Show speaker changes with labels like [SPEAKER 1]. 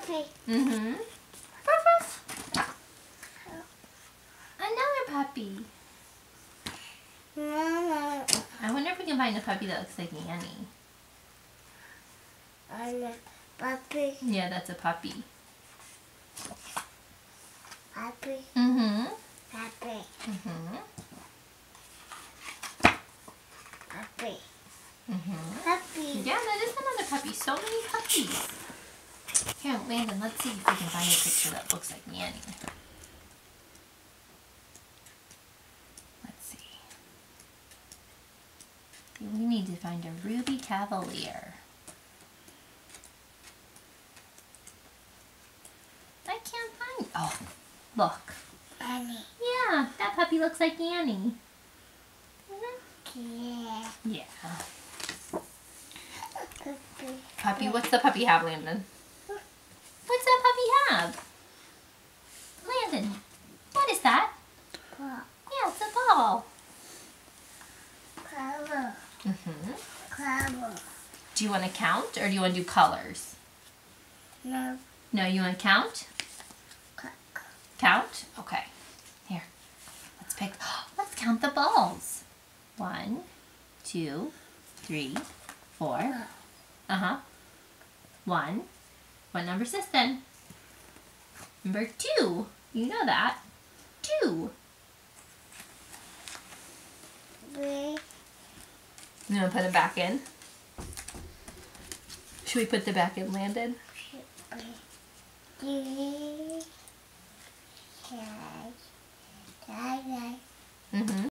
[SPEAKER 1] puppy.
[SPEAKER 2] Mm-hmm. Another puppy. I wonder if we can find a puppy that looks like Annie.
[SPEAKER 1] Puppy.
[SPEAKER 2] Yeah, that's a puppy.
[SPEAKER 1] Puppy.
[SPEAKER 2] Mm-hmm.
[SPEAKER 1] Puppy.
[SPEAKER 2] Mm-hmm.
[SPEAKER 1] Puppy.
[SPEAKER 2] Mm-hmm.
[SPEAKER 1] Puppy.
[SPEAKER 2] Yeah, that is another puppy. So many puppies. Here, Landon, let's see if we can find a picture that looks like Annie. Let's see. We need to find a Ruby Cavalier. I can't find... Oh, look.
[SPEAKER 1] Annie.
[SPEAKER 2] Yeah, that puppy looks like Annie.
[SPEAKER 1] Yeah.
[SPEAKER 2] Yeah.
[SPEAKER 1] Puppy.
[SPEAKER 2] Puppy, what's the puppy have, Landon? What's that puppy have? Landon, what is that?
[SPEAKER 1] Ball.
[SPEAKER 2] Yeah, it's a ball.
[SPEAKER 1] Color.
[SPEAKER 2] Mm-hmm.
[SPEAKER 1] Color.
[SPEAKER 2] Do you want to count or do you want to do colors?
[SPEAKER 1] No.
[SPEAKER 2] No, you want to count? Count? Okay. Here. Let's pick. Let's count the balls. 1, 2, 3, 4. Uh-huh. 1. What number is this then? Number 2. You know that. 2.
[SPEAKER 1] 3.
[SPEAKER 2] You want to put it back in? Should we put the back in, Landon?
[SPEAKER 1] 3. 4.
[SPEAKER 2] Mm-hmm.